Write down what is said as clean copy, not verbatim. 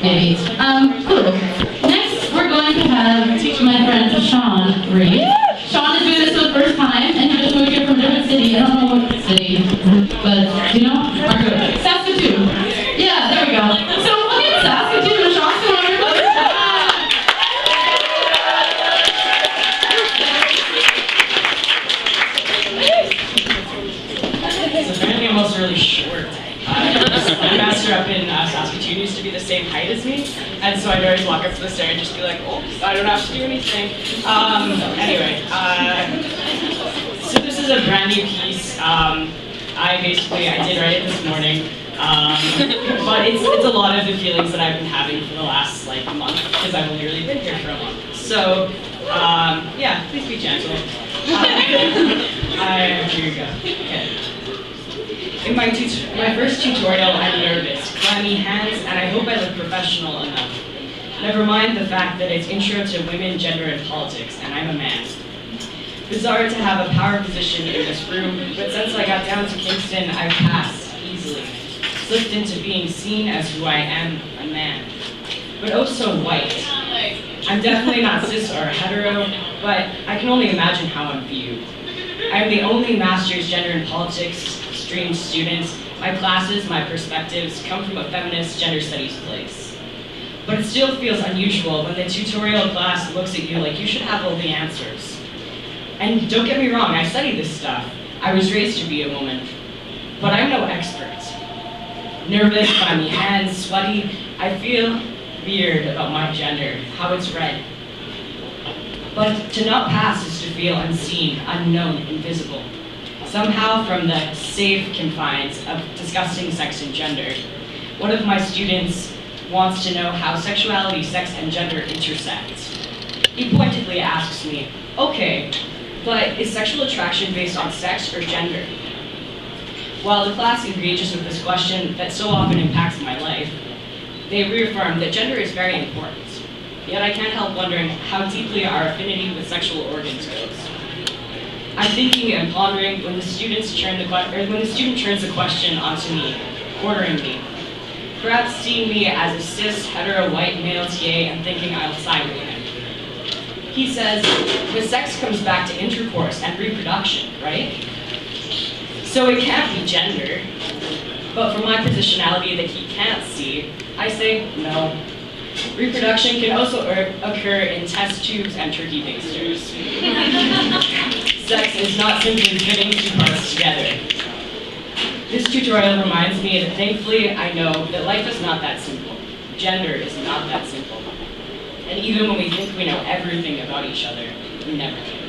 maybe. Cool. Next, we're going to teach my friend Sean read. Sean is doing this for the first time, and he just moved here from a different city. I don't know what city, but, you know? Saskatoon. Yeah, there we go. So, look at Saskatoon, and Sean's going to learn. So apparently I'm also really short. My master up in Saskatoon used to be the same height as me, and so I'd always walk up to the stair and just be like, oh, I don't have to do anything. Anyway, so this is a brand new piece. I did write it this morning, but it's a lot of the feelings that I've been having for the last month, because I've only really been here for a month. So, yeah, please be gentle. Here you go. Okay. In my first tutorial, I'm nervous, clammy hands, and I hope I look professional enough. Never mind the fact that it's Intro to Women, Gender, and Politics, and I'm a man. Bizarre to have a power position in this room, but since I got down to Kingston, I've passed easily. Slipped into being seen as who I am, a man. But oh so white. I'm definitely not cis or hetero, but I can only imagine how I'm viewed. I'm the only master's gender and politics stream student. My classes, my perspectives come from a feminist gender studies place. But it still feels unusual when the tutorial class looks at you like you should have all the answers. And don't get me wrong, I study this stuff. I was raised to be a woman. But I'm no expert. Nervous, clammy hands, sweaty, I feel weird about my gender, how it's read. But to not pass is to feel unseen, unknown, invisible. Somehow from the safe confines of discussing sex and gender, one of my students wants to know how sexuality, sex, and gender intersect. He pointedly asks me, okay, but is sexual attraction based on sex or gender? While the class engages with this question that so often impacts my life, they reaffirm that gender is very important. Yet I can't help wondering how deeply our affinity with sexual organs goes. I'm thinking and pondering when the student turns the question onto me, ordering me. Perhaps seeing me as a cis, hetero, white male TA and thinking I'll side with him. He says, the sex comes back to intercourse and reproduction, right? So it can't be gender. But for my positionality that he can't see, I say no. Reproduction can also occur in test tubes and turkey basters. Sex is not simply fitting two parts together. This tutorial reminds me that thankfully I know that life is not that simple. Gender is not that simple. And even when we think we know everything about each other, we never do.